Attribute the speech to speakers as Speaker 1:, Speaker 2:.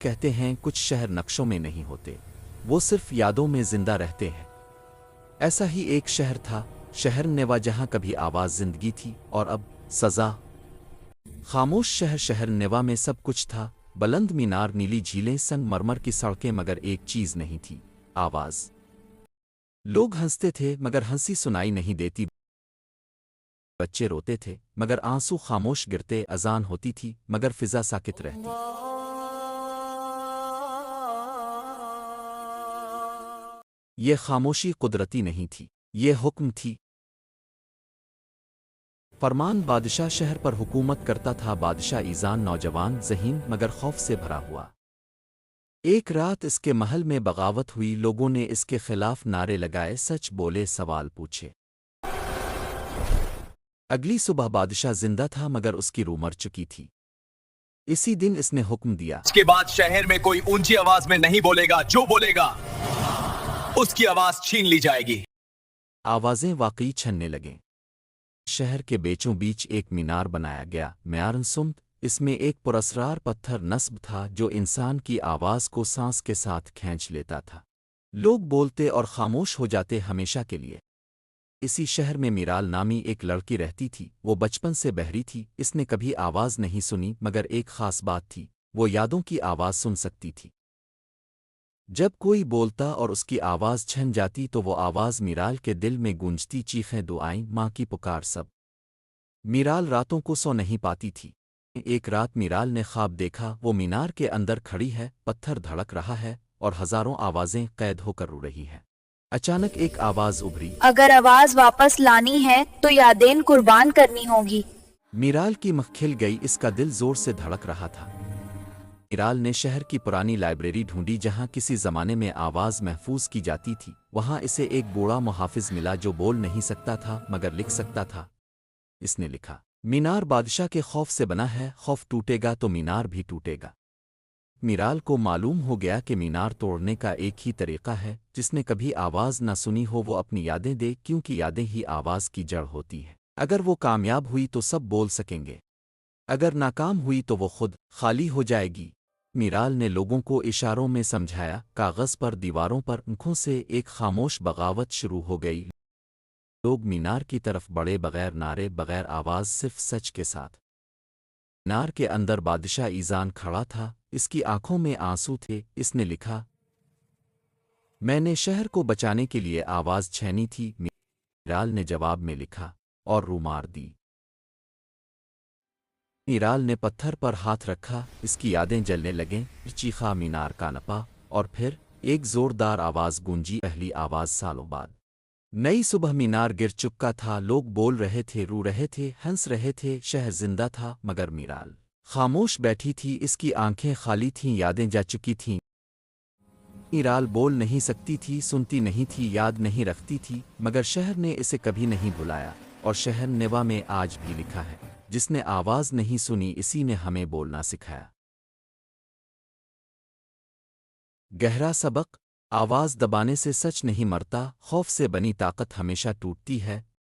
Speaker 1: کہتے ہیں کچھ شہر نقشوں میں نہیں ہوتے، وہ صرف یادوں میں زندہ رہتے ہیں۔ ایسا ہی ایک شہر تھا، شہر نیوا، جہاں کبھی آواز زندگی تھی اور اب سزا۔ خاموش شہر، شہر نیوا میں سب کچھ تھا، بلند مینار، نیلی جھیلیں، سنگ مرمر کی سڑکیں، مگر ایک چیز نہیں تھی، آواز۔ لوگ ہنستے تھے مگر ہنسی سنائی نہیں دیتی، بچے روتے تھے مگر آنسو خاموش گرتے، اذان ہوتی تھی مگر فضا ساکت رہتی۔ یہ خاموشی قدرتی نہیں تھی، یہ حکم تھی۔ فرمان بادشاہ شہر پر حکومت کرتا تھا، بادشاہ ایزان نوجوان، ذہین مگر خوف سے بھرا ہوا۔ ایک رات اس کے محل میں بغاوت ہوئی، لوگوں نے اس کے خلاف نعرے لگائے، سچ بولے، سوال پوچھے۔ اگلی صبح بادشاہ زندہ تھا مگر اس کی روح مر چکی تھی۔ اسی دن اس نے حکم دیا،
Speaker 2: اس کے بعد شہر میں کوئی اونچی آواز میں نہیں بولے گا، جو بولے گا اس کی آواز چھین لی جائے گی۔
Speaker 1: آوازیں واقعی چھننے لگیں۔ شہر کے بیچوں بیچ ایک مینار بنایا گیا، معیارن سمت، اس میں ایک پراسرار پتھر نصب تھا جو انسان کی آواز کو سانس کے ساتھ کھینچ لیتا تھا۔ لوگ بولتے اور خاموش ہو جاتے ہمیشہ کے لیے۔ اسی شہر میں میرال نامی ایک لڑکی رہتی تھی، وہ بچپن سے بہری تھی، اس نے کبھی آواز نہیں سنی مگر ایک خاص بات تھی، وہ یادوں کی آواز سن سکتی تھی۔ جب کوئی بولتا اور اس کی آواز چھن جاتی تو وہ آواز میرال کے دل میں گونجتی، چیخیں، دعائیں، ماں کی پکار، سب۔ میرال راتوں کو سو نہیں پاتی تھی۔ ایک رات میرال نے خواب دیکھا، وہ مینار کے اندر کھڑی ہے، پتھر دھڑک رہا ہے اور ہزاروں آوازیں قید ہو کر رو رہی ہیں۔ اچانک ایک آواز ابھری،
Speaker 3: اگر آواز واپس لانی ہے تو یادیں قربان کرنی ہوگی۔
Speaker 1: میرال کی مکھ کھل گئی، اس کا دل زور سے دھڑک رہا تھا۔ میرال نے شہر کی پرانی لائبریری ڈھونڈی جہاں کسی زمانے میں آواز محفوظ کی جاتی تھی، وہاں اسے ایک بوڑھا محافظ ملا جو بول نہیں سکتا تھا مگر لکھ سکتا تھا۔ اس نے لکھا، مینار بادشاہ کے خوف سے بنا ہے، خوف ٹوٹے گا تو مینار بھی ٹوٹے گا۔ میرال کو معلوم ہو گیا کہ مینار توڑنے کا ایک ہی طریقہ ہے، جس نے کبھی آواز نہ سنی ہو وہ اپنی یادیں دے، کیونکہ یادیں ہی آواز کی جڑ ہوتی ہیں۔ اگر وہ کامیاب ہوئی تو سب بول سکیں گے، اگر ناکام ہوئی تو وہ خود خالی ہو جائے گی۔ میرال نے لوگوں کو اشاروں میں سمجھایا، کاغذ پر، دیواروں پر، آنکھوں سے ایک خاموش بغاوت شروع ہو گئی۔ لوگ مینار کی طرف بڑھے، بغیر نعرے، بغیر آواز، صرف سچ کے ساتھ۔ مینار کے اندر بادشاہ ایزان کھڑا تھا، اس کی آنکھوں میں آنسو تھے۔ اس نے لکھا، میں نے شہر کو بچانے کے لیے آواز چھینی تھی۔ میرال نے جواب میں لکھا، اور روح مار دی۔ میرال نے پتھر پر ہاتھ رکھا، اس کی یادیں جلنے لگیں، چیخا، مینار کانپا، اور پھر ایک زوردار آواز گونجی، پہلی آواز سالوں بعد۔ نئی صبح، مینار گر چکا تھا، لوگ بول رہے تھے، رو رہے تھے، ہنس رہے تھے، شہر زندہ تھا مگر میرال خاموش بیٹھی تھی، اس کی آنکھیں خالی تھیں، یادیں جا چکی تھیں۔ میرال بول نہیں سکتی تھی، سنتی نہیں تھی، یاد نہیں رکھتی تھی، مگر شہر نے اسے کبھی نہیں بلایا، اور شہر نیوا میں آج بھی لکھا ہے، جس نے آواز نہیں سنی اسی نے ہمیں بولنا سکھایا۔ گہرا سبق، آواز دبانے سے سچ نہیں مرتا، خوف سے بنی طاقت ہمیشہ ٹوٹتی ہے۔